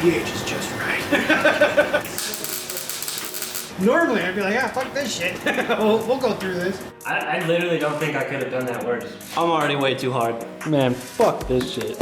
pH is just right. Normally I'd be like, yeah, fuck this shit. we'll go through this. I literally don't think I could have done that worse. I'm already way too hard. Man, fuck this shit.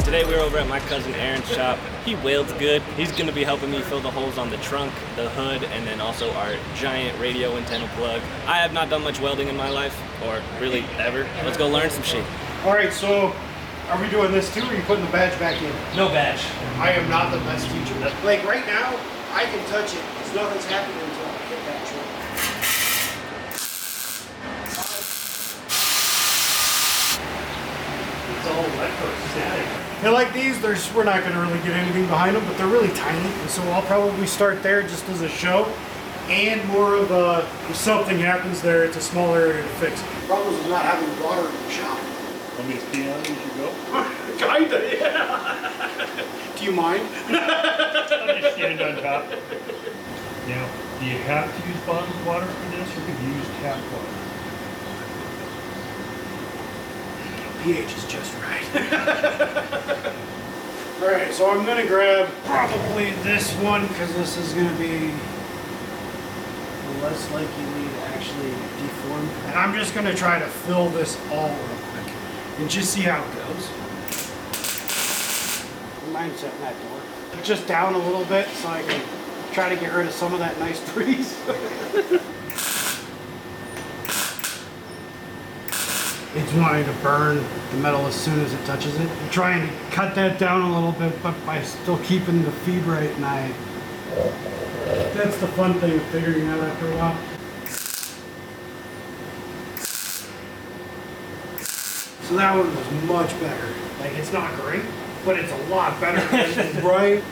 Today we were over at my cousin Aaron's shop. He welds good. He's gonna be helping me fill the holes on the trunk, the hood, and then also our giant radio antenna plug. I have not done much welding in my life, or really ever. Let's go learn some shit. All right, so are we doing this too, or are you putting the badge back in? No badge. I am not the best teacher. Like right now, I can touch it because nothing's happening until I hit that trunk. It's all electrostatic. And like these, we're not going to really get anything behind them, but they're really tiny. And so I'll probably start there just as a show. And more of a, if something happens there, it's a small area to fix. Problems with not having water in the shop. Want me to pee on it as you go? Kinda, yeah. Do you mind? I'll just stand on top. Now, do you have to use bottled water for this, or could you use tap water? pH is just right. All right, so I'm gonna grab probably this one because this is gonna be less likely to actually deform. And I'm just gonna try to fill this all real quick and just see how it goes. Mind setting that door just down a little bit so I can try to get rid of some of that nice breeze. It's wanting to burn the metal as soon as it touches it. I'm trying to cut that down a little bit, but by still keeping the feed rate, and that's the fun thing of figuring out after a while. So that one was much better. Like, it's not great, but it's a lot better than right.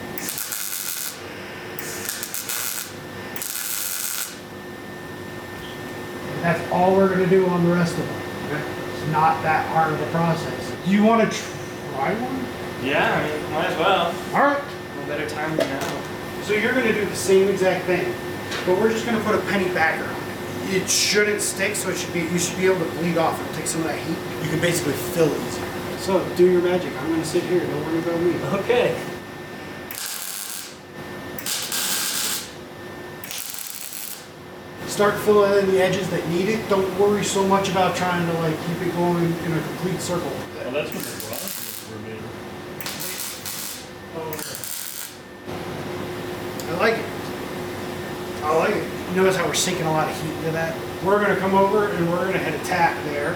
And that's all we're gonna do on the rest of them. Not that hard of a process. Do you want to try one? Yeah, I mean, might as well. All right. No better time than now. So you're going to do the same exact thing, but we're just going to put a penny backer on it. It shouldn't stick, so you should be able to bleed off and take some of that heat. You can basically fill it easier. So do your magic. I'm going to sit here. Don't worry about me. Okay. Start filling in the edges that need it. Don't worry so much about trying to like keep it going in a complete circle. Well, that's what the rods were made of. I like it. I like it. You notice how we're sinking a lot of heat into that? We're going to come over and we're going to hit a tack there.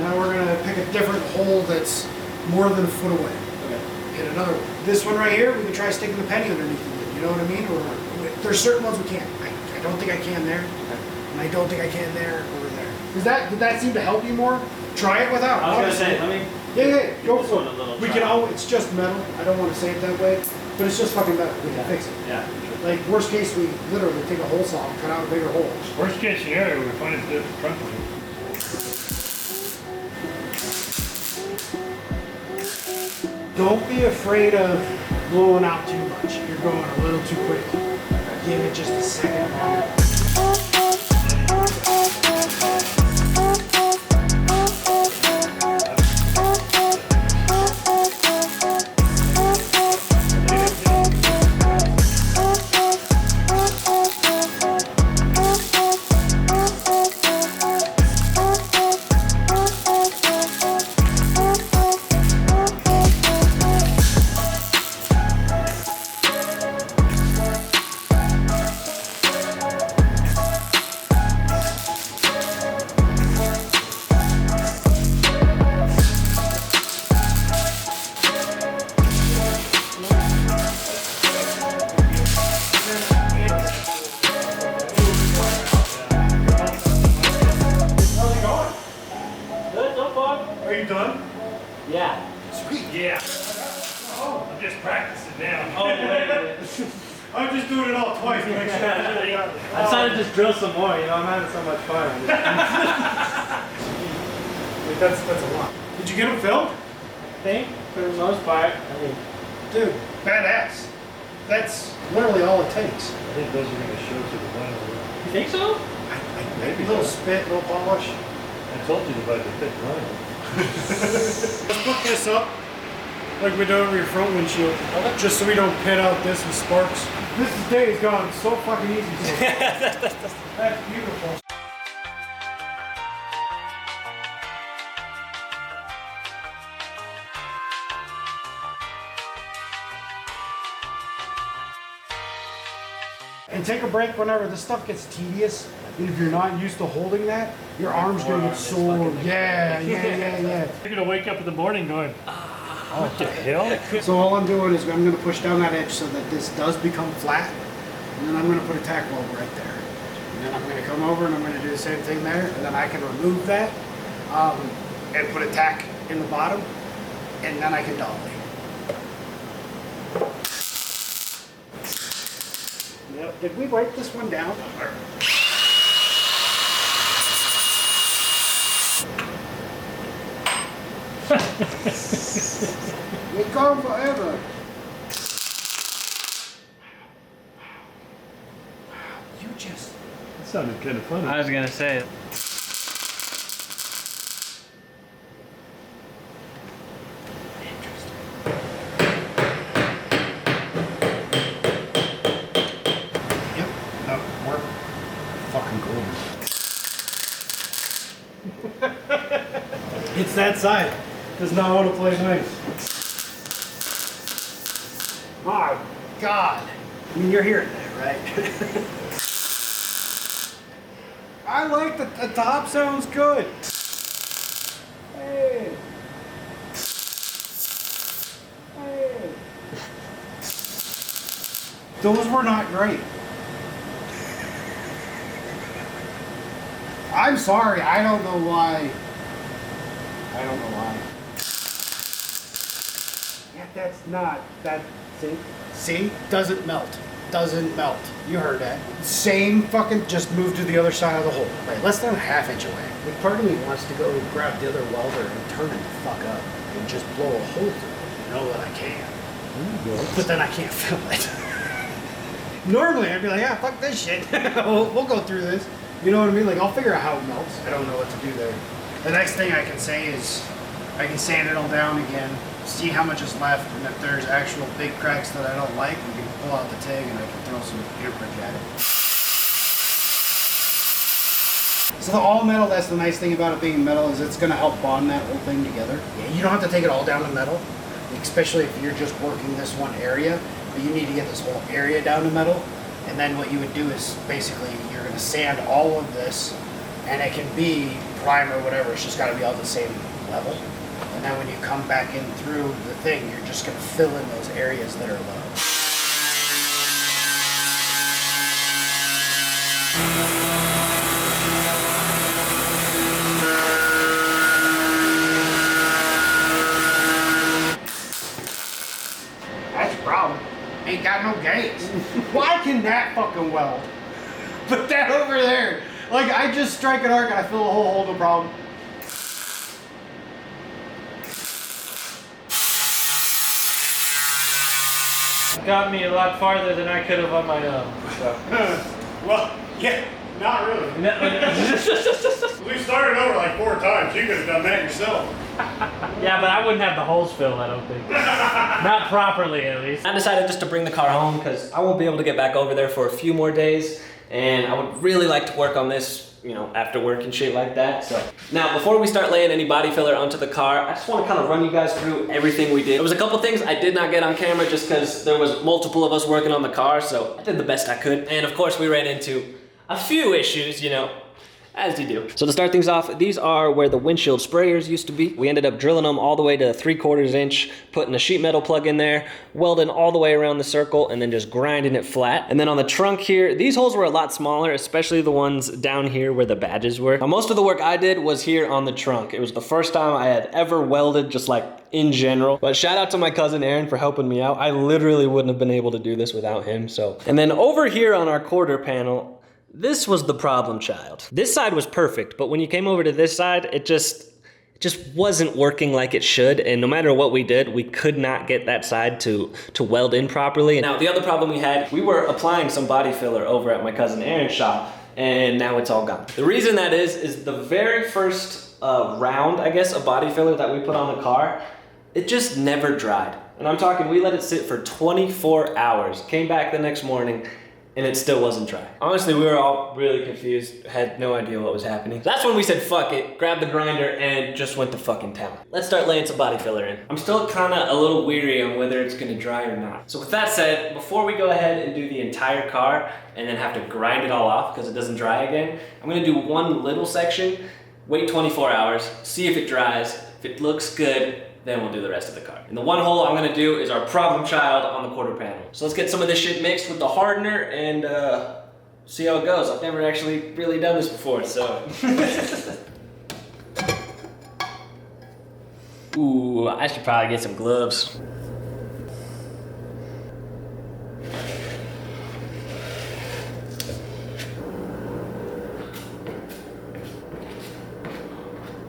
Now we're going to pick a different hole that's more than a foot away. Okay. Hit another one. This one right here, we can try sticking the penny underneath it. You know what I mean? Or there's certain ones we can't. I don't think I can there, and I don't think I can there or there. Did that seem to help you more? Try it without. I was gonna say, let me. Yeah, go this for one a it. little We try. can always. It's just metal. I don't want to say it that way, but it's just fucking metal. We can fix it. Yeah. Like worst case, we literally take a hole saw and cut out a bigger hole. Worst case scenario, we find it to the front line. Don't be afraid of blowing out too much. You're going a little too quick. Give it just a second longer. Are you done? Yeah. Sweet. Yeah. Oh, I'm just practicing now. Oh, wait. I'm just doing it all twice to make sure I really got it. I decided to just drill some more, you know, I'm having so much fun. Like that's a lot. Did you get them filled? I think, for the most part, I mean, Dude, badass. That's literally all it takes. I think those are going to show to the vinyl. you think so? Maybe a little spit, little polish. I told you about the thick vinyl. Let's put this up like we do over your front windshield, just so we don't pit out this with sparks. This day has gone so fucking easy. So. That's beautiful. And take a break whenever this stuff gets tedious. And if you're not used to holding that, your arm's gonna get sore. Yeah. You're gonna wake up in the morning going, what the hell? So all I'm doing is I'm gonna push down that edge so that this does become flat. And then I'm gonna put a tack weld right there. And then I'm gonna come over and I'm gonna do the same thing there. And then I can remove that and put a tack in the bottom. And then I can dolly. Yep. Did we wipe this one down? It's gone forever. You just... That sounded kind of funny. I was gonna say it. Yep, that worked fucking cool. It's that side. Does not want to play nice. My God. I mean, you're hearing that, right? I like the top sounds good. Hey. Hey. Those were not great. I'm sorry, I don't know why. I don't know why. Yeah, that's not, that, see? See? Doesn't melt. Doesn't melt. You heard that. Same fucking, just move to the other side of the hole. Right, less than a half inch away. Like, part of me wants to go grab the other welder and turn it the fuck up and just blow a hole through it. You know that I can. But then I can't fill it. Normally, I'd be like, yeah, fuck this shit. we'll go through this. You know what I mean? Like, I'll figure out how it melts. I don't know what to do there. The next thing I can say is, I can sand it all down again, see how much is left, and if there's actual big cracks that I don't like, we can pull out the TIG and I can throw some amperage at it. So the all metal, that's the nice thing about it being metal, is it's going to help bond that whole thing together. Yeah, you don't have to take it all down to metal, especially if you're just working this one area, but you need to get this whole area down to metal. And then what you would do is basically you're going to sand all of this, and it can be prime or whatever, it's just got to be all the same level. And then when you come back in through the thing, you're just going to fill in those areas that are low. That's the problem. Ain't got no gates. Why can that fucking weld? Put that over there. Like, I just strike an arc and I fill the whole hole, no problem. Got me a lot farther than I could have on my own. So. Well, yeah, not really. We started over like 4 times. You could have done that yourself. Yeah, but I wouldn't have the holes filled, I don't think. Not properly, at least. I decided just to bring the car home because I won't be able to get back over there for a few more days, and I would really like to work on this, you know, after work and shit like that. So now, before we start laying any body filler onto the car, I just want to kind of run you guys through everything we did. There was a couple things I did not get on camera just because there was multiple of us working on the car, so I did the best I could. And of course, we ran into a few issues, you know, as you do. So to start things off, these are where the windshield sprayers used to be. We ended up drilling them all the way to 3/4 inch, putting a sheet metal plug in there, welding all the way around the circle, and then just grinding it flat. And then on the trunk here, these holes were a lot smaller, especially the ones down here where the badges were. Now, most of the work I did was here on the trunk. It was the first time I had ever welded, just like in general. But shout out to my cousin Aaron for helping me out. I literally wouldn't have been able to do this without him. So, and then over here on our quarter panel, this was the problem child. This side was perfect, but when you came over to this side, it just wasn't working like it should, and no matter what we did, we could not get that side to weld in properly. Now, the other problem we had, we were applying some body filler over at my cousin Aaron's shop, and now it's all gone. The reason that is the very first round, I guess, of body filler that we put on the car, it just never dried. And I'm talking, we let it sit for 24 hours, came back the next morning, and it still wasn't dry. Honestly, we were all really confused, had no idea what was happening. That's when we said, fuck it, grabbed the grinder, and just went to fucking town. Let's start laying some body filler in. I'm still kinda a little weary on whether it's gonna dry or not. So with that said, before we go ahead and do the entire car, and then have to grind it all off because it doesn't dry again, I'm gonna do one little section, wait 24 hours, see if it dries. If it looks good, then we'll do the rest of the car. And the one hole I'm gonna do is our problem child on the quarter panel. So let's get some of this shit mixed with the hardener and see how it goes. I've never actually really done this before, so. Ooh, I should probably get some gloves.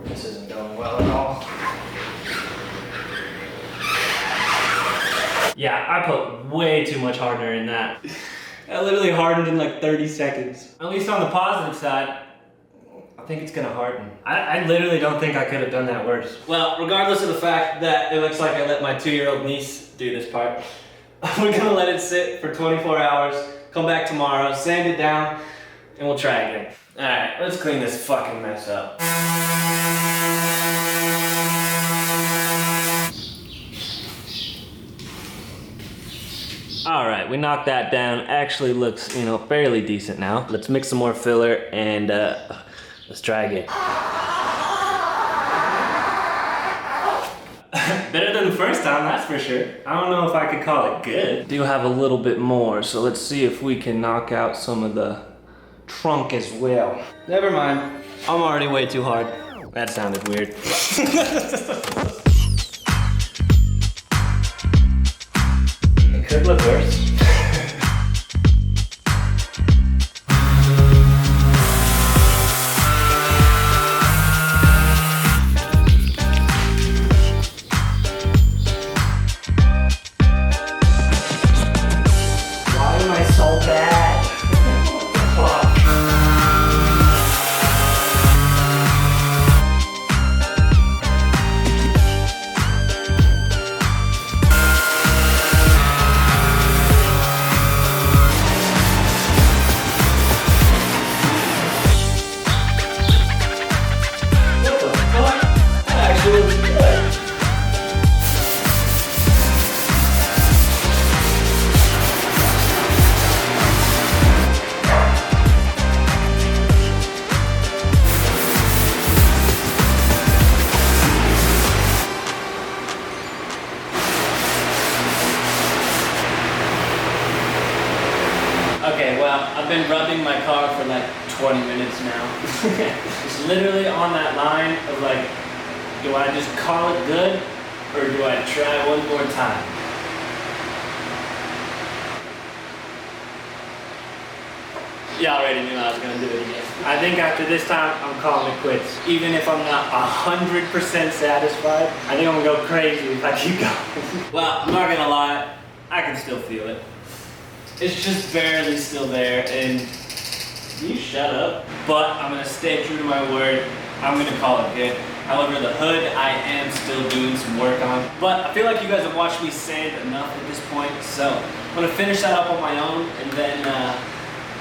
This isn't going well at all. Yeah, I put way too much hardener in that. I literally hardened in like 30 seconds. At least on the positive side, I think it's gonna harden. I literally don't think I could have done that worse. Well, regardless of the fact that it looks like I let my 2-year-old niece do this part, we're gonna let it sit for 24 hours, come back tomorrow, sand it down, and we'll try again. All right, let's clean this fucking mess up. All right, we knocked that down. Actually looks, you know, fairly decent now. Let's mix some more filler and let's try again. Better than the first time, that's for sure. I don't know if I could call it good. Do have a little bit more, so let's see if we can knock out some of the trunk as well. Never mind, I'm already way too hard. That sounded weird. Could look worse. Why am I so bad? Okay, well, I've been rubbing my car for like 20 minutes now. It's literally on that line of like, do I just call it good or do I try one more time? Y'all already knew I was gonna do it again. I think after this time, I'm calling it quits. Even if I'm not 100% satisfied, I think I'm gonna go crazy if I keep going. Well, I'm not gonna lie, I can still feel it. It's just barely still there, and you shut up. But I'm gonna stay true to my word. I'm gonna call it good. However, the hood I am still doing some work on. But I feel like you guys have watched me sand enough at this point, so I'm gonna finish that up on my own, and then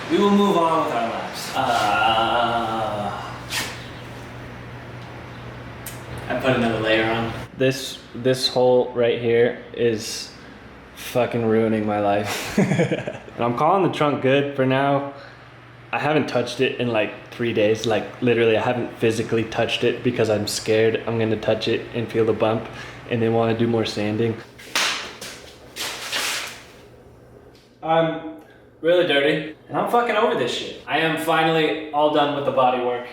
we will move on with our lives. I put another layer on. This hole right here is fucking ruining my life. And I'm calling the trunk good for now. I haven't touched it in like 3 days. Like literally I haven't physically touched it because I'm scared I'm gonna touch it and feel the bump and then want to do more sanding. I'm really dirty and I'm fucking over this shit. I am finally all done with the body work.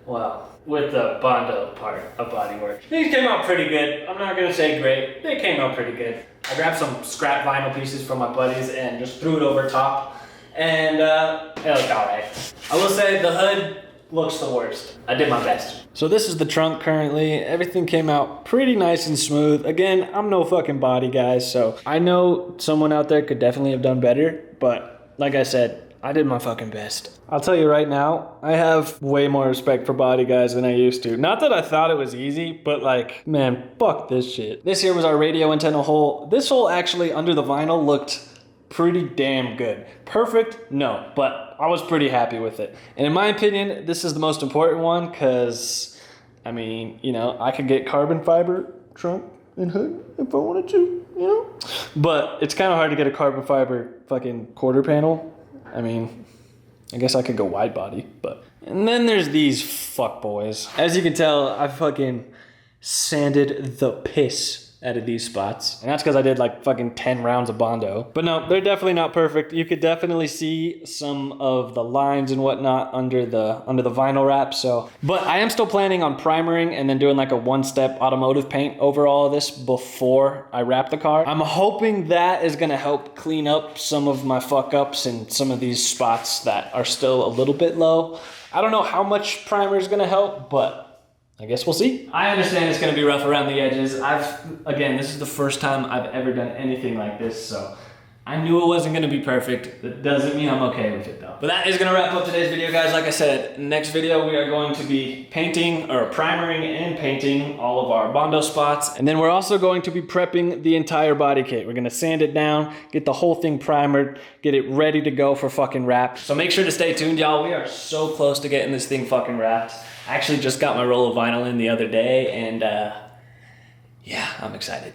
Well, with the Bondo part of body work. These came out pretty good. I'm not gonna say great. They came out pretty good. I grabbed some scrap vinyl pieces from my buddies and just threw it over top. And it looked alright. I will say the hood looks the worst. I did my best. So this is the trunk currently. Everything came out pretty nice and smooth. Again, I'm no fucking body guy, so I know someone out there could definitely have done better, but like I said, I did my fucking best. I'll tell you right now, I have way more respect for body guys than I used to. Not that I thought it was easy, but like, man, fuck this shit. This here was our radio antenna hole. This hole actually under the vinyl looked pretty damn good. Perfect? No, but I was pretty happy with it. And in my opinion, this is the most important one because, I mean, you know, I could get carbon fiber trunk and hood if I wanted to, you know? But it's kind of hard to get a carbon fiber fucking quarter panel. I mean, I guess I could go wide body, but... And then there's these fuck boys. As you can tell, I fucking sanded the piss out of these spots. And that's because I did like fucking 10 rounds of Bondo. But no, they're definitely not perfect. You could definitely see some of the lines and whatnot under the vinyl wrap. So, but I am still planning on primering and then doing like a one-step automotive paint over all of this before I wrap the car. I'm hoping that is gonna help clean up some of my fuck ups and some of these spots that are still a little bit low. I don't know how much primer is gonna help, but I guess we'll see. I understand it's gonna be rough around the edges. Again, this is the first time I've ever done anything like this, so I knew it wasn't gonna be perfect. That doesn't mean I'm okay with it though. But that is gonna wrap up today's video, guys. Like I said, next video we are going to be painting, or primering and painting all of our Bondo spots. And then we're also going to be prepping the entire body kit. We're gonna sand it down, get the whole thing primered, get it ready to go for fucking wrap. So make sure to stay tuned, y'all. We are so close to getting this thing fucking wrapped. I actually just got my roll of vinyl in the other day, and yeah, I'm excited.